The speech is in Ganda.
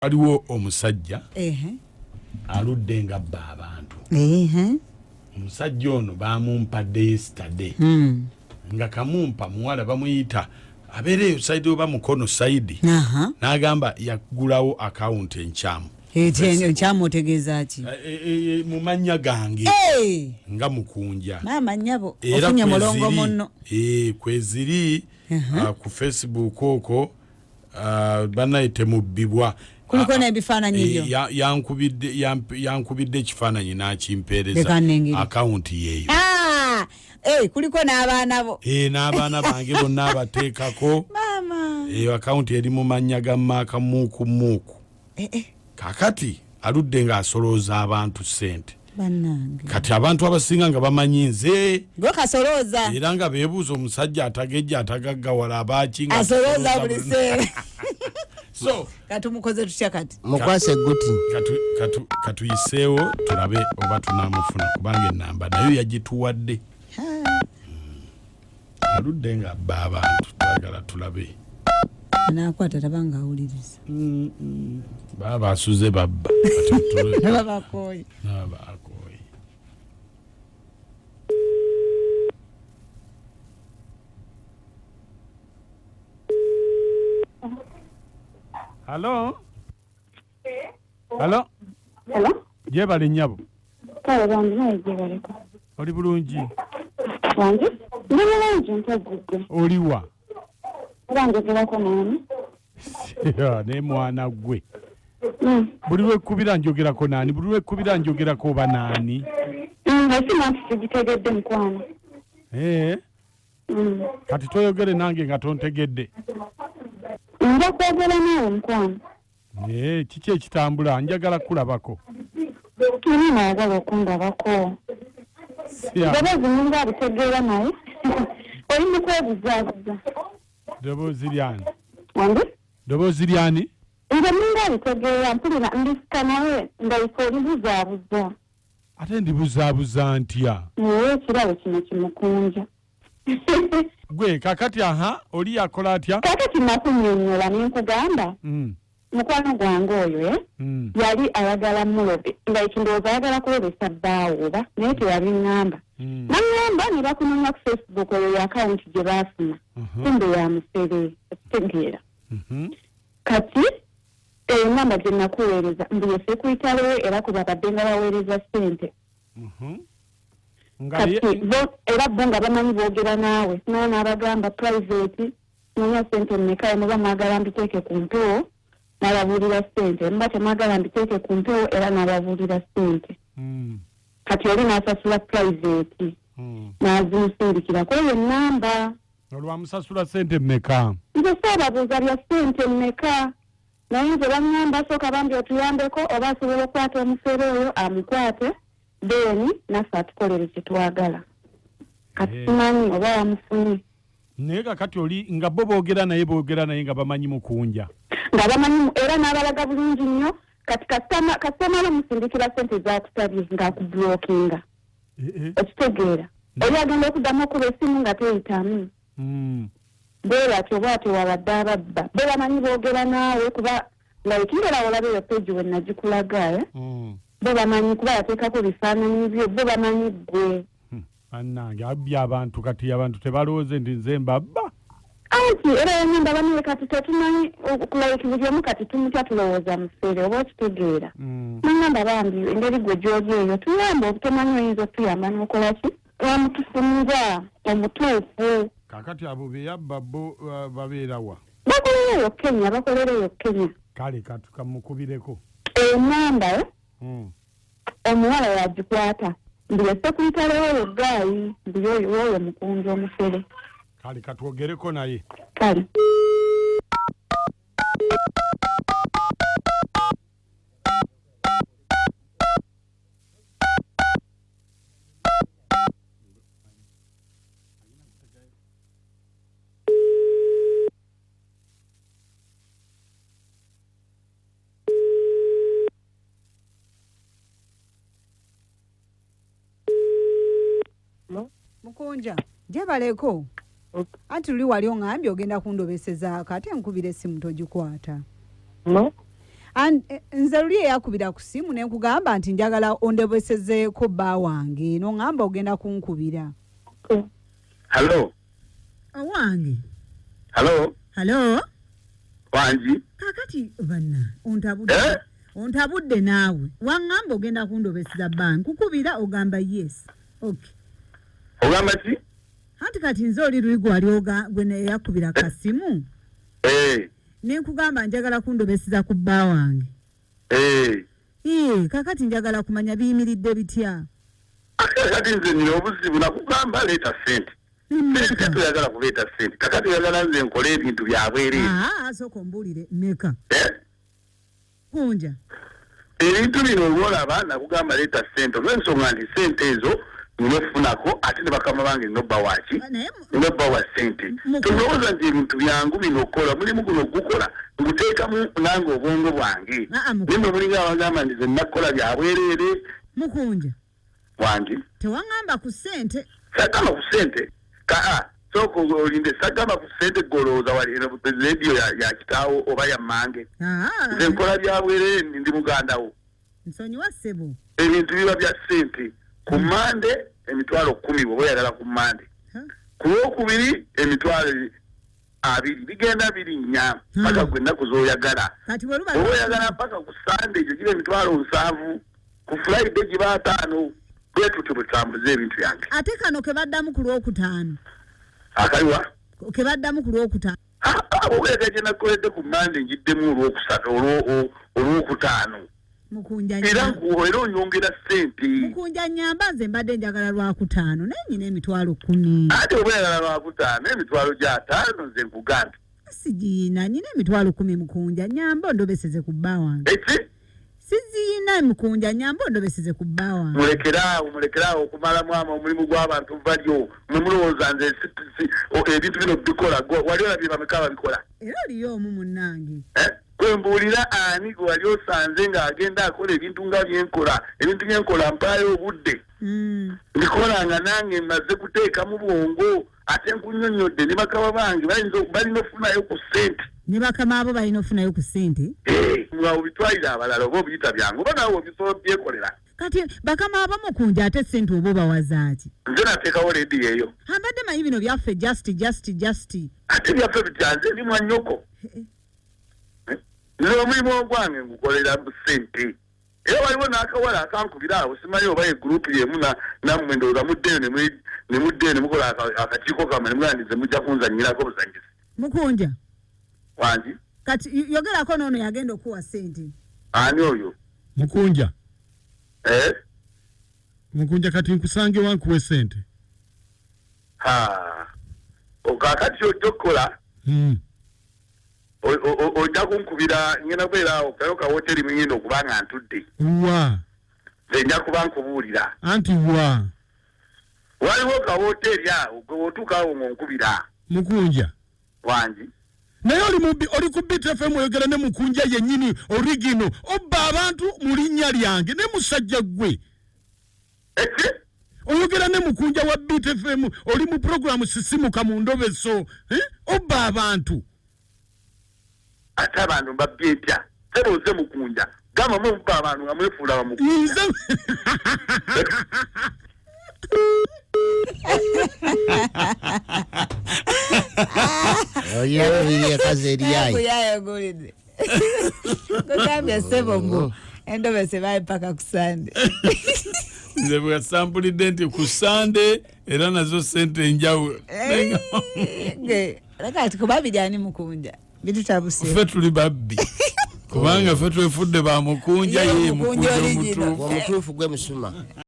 Aliwo omusajja aludde nga bba abantu. Omusajja ono bamumpadde yesterday. Nga kamumpa muwala bamuyita abeereyo Saidi oba Mukono Saidi. N'agamba yagulawo account enkyamu. Enkyamu otegeeza ki? Mu mannya gange. Nga Mukunja. Maama nnyabo ofunye mulongo munno. Kweziri ku Facebook okwo banayite mubbibwa. Kuliko n'ebifaananyi byo. Yankubidde ekifaananyi n'akimpeereza account yeeyo. Kuliko n'abaana bo. N'abaana bange bonna abateekako. Maama. Account eri mu mannya ga Maaka Muuku. Kakati aludde ng'asolooza abantu ssente. Bannange. Kati abantu abasinga nga bamanyi nze. Gwe kasolooza. Era nga beebuuza omusajja atagejja atagaggawala abakinga. Asolooza buli seera. So katumukoze tutya kati mukwase guti katuyiseewo tulabe oba tunamufuna kubanga ennamba nayo yagituwadde. Aludde nga abba abantu twagala tulabe nakwata tabanga awuliriza baba basuze babba nababakoye. Hello? Hello? Hello? Jebale nnyabo. Kale bantu naye jebaleko. Oli bulungi? Wange? Ndi bulungi ntagudde. Oliwa? Banjogerako nani? Ne mwana gwe. Buli lwekubira njogerako nani? Buli lwekubira njogerako oba nani? Asima tugitegedde mukwano. Kati toyogere nange nga tontegedde. Nja kwogera nawe mukwano. Kiki ekitambula njagala kulabako. Ani nayagala okundabako. Ddoboozi ninga abitegeera naye. Oli mu kwebuzaabuza. Ddoboozi lyani? Wange? Ddoboozi lyani? Nze ninga abitegeera mpulira ndisika nawe ndayisa olibuzaabuza. Ate ndibuzaabuza ntya? Ekirabo kino kimukunja. Gwe kakati oli yakola atya? Kakati nakunnyonnyola nenkugamba mukwano gwange oyo yali ayagala mulobe nga ekindowooza ayagala kulobesa bbaawo oba naye teyabiŋŋamba. Naŋŋamba ne bakunoonya ku Facebook oyo yakawunti gye baafuna kumbe yamusere okutegeera. Kati eŋŋamba gye nakuweereza mbuyese kuyitalowe era ku babadde nga baweereza ssente. Kati era bo nga bamanyi boogera naawe naye n'abagamba private noonya ssente mmeka muba mwagala mbiteeke ku mpewo n'ababuulira ssente muba temwagala mbiteeke ku mpewo era n'ababuulira ssente. Kati oli n'asasula private n'azimusindikira kweyo ennamba. Olwamusasula ssente mmeka? Nze saababuuza bya ssente mmeka naye nze baŋŋamba sooka bambi otuyambeko oba asobola okukwata omufere oyo amukwate deni naffe atukolere kyetwagala. Kati simanyi oba wamufunye. Naye kakati oli nga bo boogera naye nga bamanyi Mukunja. Nga bamanyi era n'abalaga bulungi nnyo kati kasitama bamusindikira ssente z'akusabye ng'akubulookinga. Okitegeera. Oli agenda okuddamu okuba essimu nga teyitamu. Bw'atyo bw'atyo wabadde ababba. Bo bamanyi boogera naawe kuba ng'ekingera olabe eyo peegi we nagikulaga. Bo bamanyi kuba yateekako bifaananyi byo bo bamanyi ggwe. Annange abbya abantu kati abantu tebalowooze nti nze mbabba. Anti era yanyamba baniwe kati tetumanyi okulayiki buli omu kati tumutya tulowooza musere oba okitegeera. Nangamba bambi engeri gwe gy'oli eyo tuyamba obutomanyi oyinza otuyamba n'okola ki? Wamutufunza omutuufu. Kakati abo beyabba bo babeera wa? Bakolera eyo Kenya. Kale kamukubireko. Ennamba omuwala yagikwata mbiyese kuyitalewo oyo gaayi mbi oyo Mukunja omufere. Kale katwogereko naye. Kale. Mukunja jebaleko. Atuli wali ongambye ogenda kundobesezaako ate nkubira essimu togikwata. No. nze luli yakubira ku simu ne nkugamba nti njagala ondebwesezeeko bba wange n'ongamba ogenda kunkubira. Hello. Owange. Hello. Wanji. Kakati banna ontabudde naawe. Wangamba ogenda kundobeseza bba nkukubira ogamba yes. Okay. Ogamba ki? Anti kati nze oli luli gwe yakubira kasimu. Ne nkugamba njagala kundobeseza ku bba wange. Kakati njagala kumanya biyimiridde bitya. Kakati nze nina obuzibu nakugamba leeta ssente. Sente tuyagala kuleeta ssente. Kakati oyagala nze nkole ebintu byabwereere. Sooka ombuulire mmeka. Kunja. Ebintu bino olwolaba nakugamba leeta ssente olw'ensonga nti ssente ezo ninofunako ate ne bakama bange nobba waki nobba wa ssente. Tulowooza nti ebintu byangu bino okola mulimu guno gukola nguteekamu nange obwongo bwange. Nimwe mulinga abagamba nti ze nakola byabwereere. Mukunja. Wangi. Tewangamba ku ssente. Sagamba ku ssente. Soko olinde sagamba ku ssente golooza wali radio ya kitaawo oba ya mmange. Nze nkola byabwereere ndi mugandawo. Nsonyiwa ssebo. Ebintu biba bya ssente. Ku Mande emitwalo 10 bwe oyagala ku Mande. Ku Lwokubiri emitwalo 2 bigenda birinnya paka gwe ennaku z'oyagala. Oba oyagala paka ku Sunday gye giba emitwalo 7 ku Friday giba 5 bwetuti butambuze ebintu byange. Ate kano ke baddamu ku Lwokutaano. Akaliwa? Ke baddamu ku Lwokutaano. Obwega gye nakoledde ku Mande njiddemu Olwokutaano. Mukunja era onyongera ssente. Mukunja nyamba nze mbadde njagala Lwakutaano naye nyina emitwalo 10. Ate oba oyagala Lwakutaano emitwalo gya 5 nze nkugamba. Sigiina nyina emitwalo 10 mukunja nyamba ondobeseze ku bba wange. Eki? Sigiina mukunja nyamba ondobeseze ku bba wange. Mulekeraawo okumala mwama omulimu gw'abantu balyo mwe mulowooza nze ebintu bino bikola wali olabye bameka babikola. Era oliyo omu munnange. Kwembuulira ani gwe wali osanze ng'agenda akola ebintu nga byenkola. Ebintu byenkola mpaayo obudde. Ndikolanga nange mmaze kuteekamu bwongo ate nkunyonyodde ne bakama bange balina ofunayo ku ssente. Ne bakama abo balina ofunayo ku ssente? Mwawe bitwalira abalala oba obiyita byange oba naawe obisobola byekolera. Kati bakama abamukunja ate ssente oba obawaza ki? Nze nateekawo leediyo eyo. Ambadde manyi bino byaffe just. Ate byaffe bityanze ndi mwannyoko. Nze omulimu ogwange ngukolera ssente. Era waliwo n'akawala akankubira awo simanyi oba eggurupu yemu nammwe ndowooza muddeyo ne mukola akakiiko kammwe ne mugandize mujja kunzannyirako buzanyizi. Mukunja. Wangi. Kati yogerako n'ono yagenda okuwa ssente. Ani oyo? Mukunja. Mukunja kati nkusange wankuwe ssente. Kakati ojja okukola. Ojja kunkubira ngenda kubeera kayo ka hoteri muyinda okuba nga ntudde. Nze nja kuba nkubuulira. Anti waliwo ka hoteri awo gwe otuuka awo ng'onkubira. Mukunja. Wangi. Naye oli ku BTFM oyogera ne Mukunja yennyini origino obba abantu mu linnya lyange ne musajja gwe. Oyogera ne Mukunja wa BTFM oli mu programu sisimuka mu ndobeso. Obba abantu. Ate abantu mbabye etya sebooze Mukunja gamba mubba abantu nga mwefuula bamukunja. Oye kaze eriyayi. Yayogolede. Kugambye sebombo endobese bayi paka ku Sunday. Nze bwe sampulidde nti ku Sunday era nazo ssente njawulo. Laka tukubabijani Mukunja. Ffe tuli babbi kubanga ffe twefudde ba Mukunja ye Mukunja omutuufu gwe musuma.